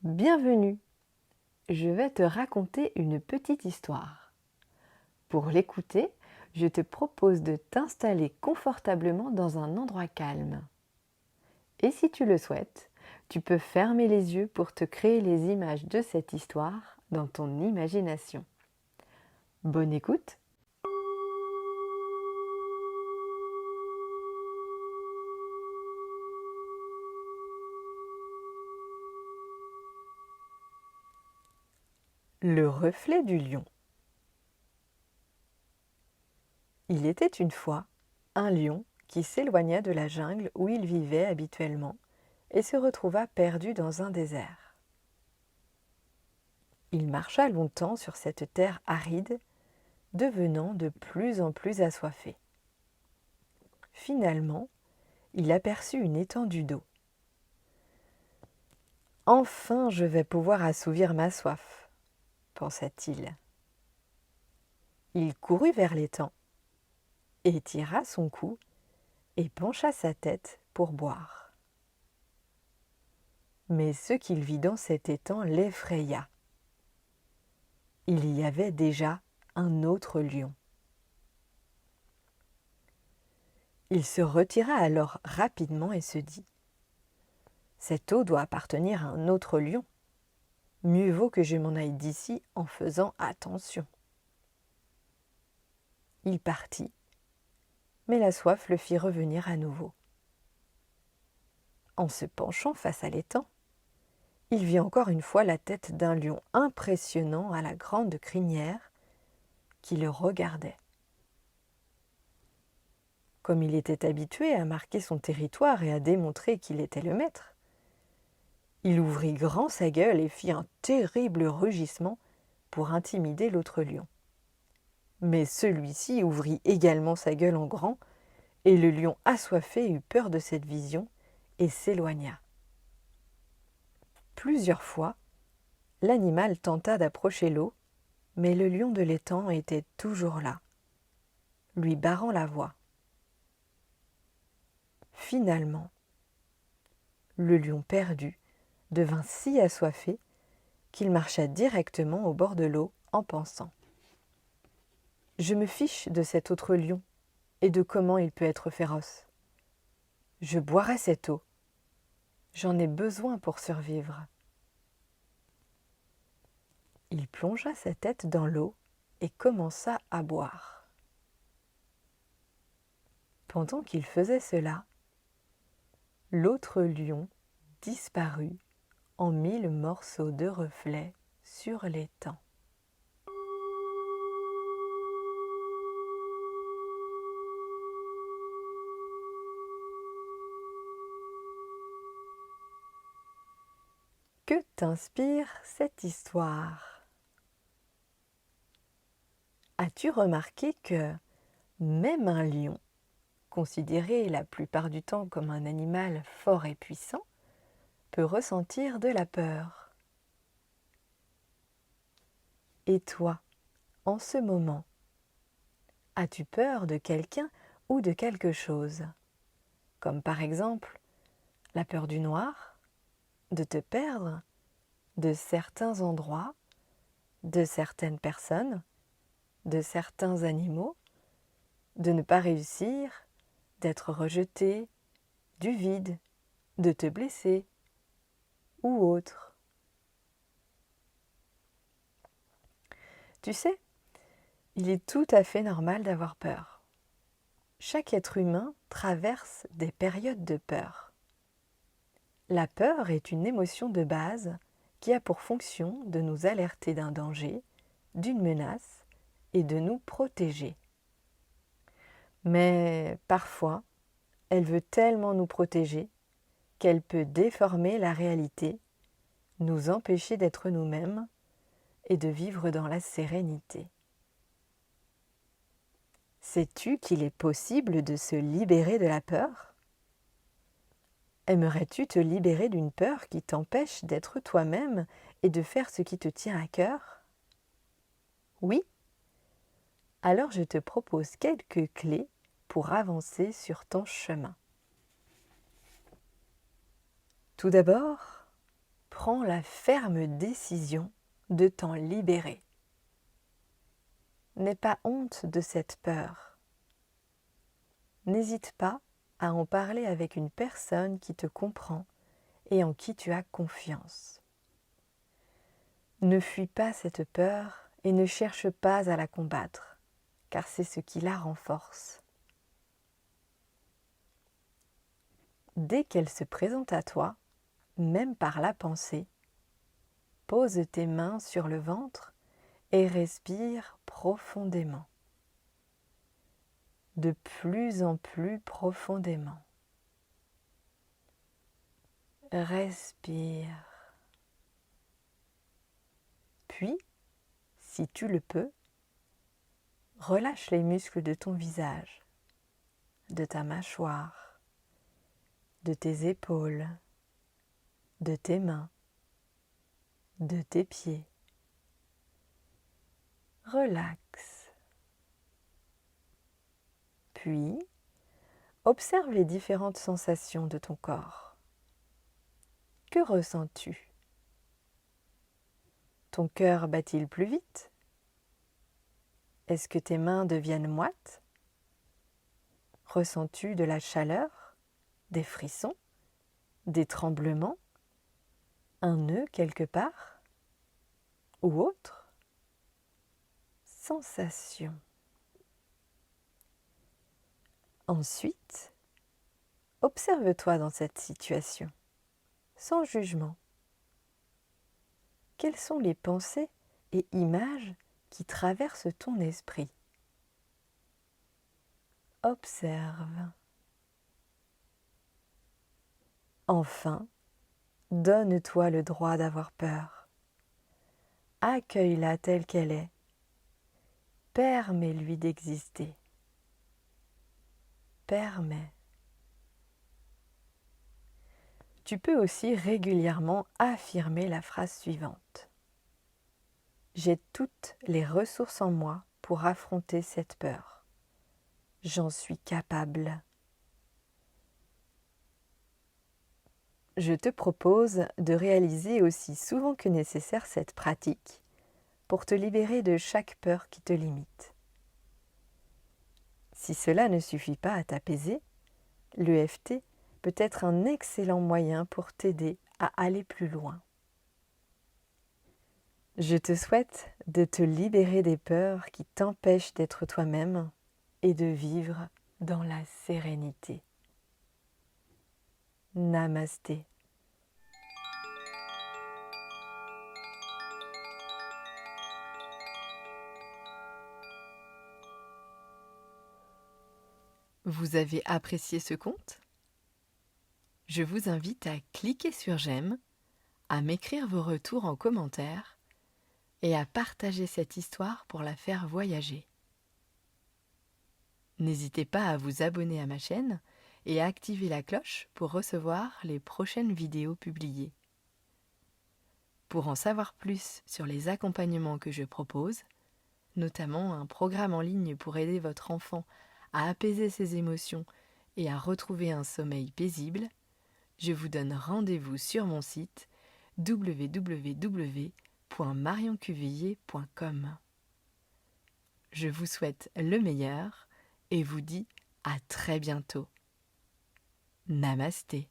Bienvenue, je vais te raconter une petite histoire. Pour l'écouter, je te propose de t'installer confortablement dans un endroit calme. Et si tu le souhaites, tu peux fermer les yeux pour te créer les images de cette histoire dans ton imagination. Bonne écoute! Le reflet du lion. Il était une fois un lion qui s'éloigna de la jungle où il vivait habituellement et se retrouva perdu dans un désert. Il marcha longtemps sur cette terre aride, devenant de plus en plus assoiffé. Finalement, il aperçut une étendue d'eau. « Enfin, je vais pouvoir assouvir ma soif, » pensa-t-il. Il courut vers l'étang, étira son cou et pencha sa tête pour boire. Mais ce qu'il vit dans cet étang l'effraya. Il y avait déjà un autre lion. Il se retira alors rapidement et se dit : « Cette eau doit appartenir à un autre lion. Mieux vaut que je m'en aille d'ici en faisant attention. » Il partit, mais la soif le fit revenir à nouveau. En se penchant face à l'étang, il vit encore une fois la tête d'un lion impressionnant à la grande crinière qui le regardait. Comme il était habitué à marquer son territoire et à démontrer qu'il était le maître, il ouvrit grand sa gueule et fit un terrible rugissement pour intimider l'autre lion. Mais celui-ci ouvrit également sa gueule en grand, et le lion assoiffé eut peur de cette vision et s'éloigna. Plusieurs fois, l'animal tenta d'approcher l'eau, mais le lion de l'étang était toujours là, lui barrant la voie. Finalement, le lion perdu devint si assoiffé qu'il marcha directement au bord de l'eau en pensant : « Je me fiche de cet autre lion et de comment il peut être féroce. Je boirai cette eau. J'en ai besoin pour survivre. » Il plongea sa tête dans l'eau et commença à boire. Pendant qu'il faisait cela, l'autre lion disparut en 1000 morceaux de reflets sur l'étang. Que t'inspire cette histoire ? As-tu remarqué que même un lion, considéré la plupart du temps comme un animal fort et puissant, peut ressentir de la peur ? Et toi, en ce moment, as-tu peur de quelqu'un ou de quelque chose ? Comme par exemple la peur du noir, de te perdre, de certains endroits, de certaines personnes, de certains animaux, de ne pas réussir, d'être rejeté, du vide, de te blesser ou autre. Tu sais, il est tout à fait normal d'avoir peur. Chaque être humain traverse des périodes de peur. La peur est une émotion de base qui a pour fonction de nous alerter d'un danger, d'une menace et de nous protéger. Mais parfois, elle veut tellement nous protéger qu'elle peut déformer la réalité, nous empêcher d'être nous-mêmes et de vivre dans la sérénité. Sais-tu qu'il est possible de se libérer de la peur ? Aimerais-tu te libérer d'une peur qui t'empêche d'être toi-même et de faire ce qui te tient à cœur ? Oui ? Alors je te propose quelques clés pour avancer sur ton chemin. Tout d'abord, prends la ferme décision de t'en libérer. N'aie pas honte de cette peur. N'hésite pas à en parler avec une personne qui te comprend et en qui tu as confiance. Ne fuis pas cette peur et ne cherche pas à la combattre, car c'est ce qui la renforce. Dès qu'elle se présente à toi, même par la pensée, pose tes mains sur le ventre et respire profondément. De plus en plus profondément. Respire. Puis, si tu le peux, relâche les muscles de ton visage, de ta mâchoire, de tes épaules, de tes mains, de tes pieds. Relaxe. Puis, observe les différentes sensations de ton corps. Que ressens-tu ? Ton cœur bat-il plus vite ? Est-ce que tes mains deviennent moites ? Ressens-tu de la chaleur, des frissons, des tremblements, un nœud quelque part ou autre ? Sensation. Ensuite, observe-toi dans cette situation, sans jugement. Quelles sont les pensées et images qui traversent ton esprit ? Observe. Enfin, donne-toi le droit d'avoir peur. Accueille-la telle qu'elle est. Permets-lui d'exister. Permets. Tu peux aussi régulièrement affirmer la phrase suivante. J'ai toutes les ressources en moi pour affronter cette peur. J'en suis capable. Je te propose de réaliser aussi souvent que nécessaire cette pratique pour te libérer de chaque peur qui te limite. Si cela ne suffit pas à t'apaiser, l'EFT peut être un excellent moyen pour t'aider à aller plus loin. Je te souhaite de te libérer des peurs qui t'empêchent d'être toi-même et de vivre dans la sérénité. Namasté. Vous avez apprécié ce conte ? Je vous invite à cliquer sur j'aime, à m'écrire vos retours en commentaire et à partager cette histoire pour la faire voyager. N'hésitez pas à vous abonner à ma chaîne et à activer la cloche pour recevoir les prochaines vidéos publiées. Pour en savoir plus sur les accompagnements que je propose, notamment un programme en ligne pour aider votre enfant à apaiser ses émotions et à retrouver un sommeil paisible, je vous donne rendez-vous sur mon site www.marioncuvillier.com. Je vous souhaite le meilleur et vous dis à très bientôt. Namasté.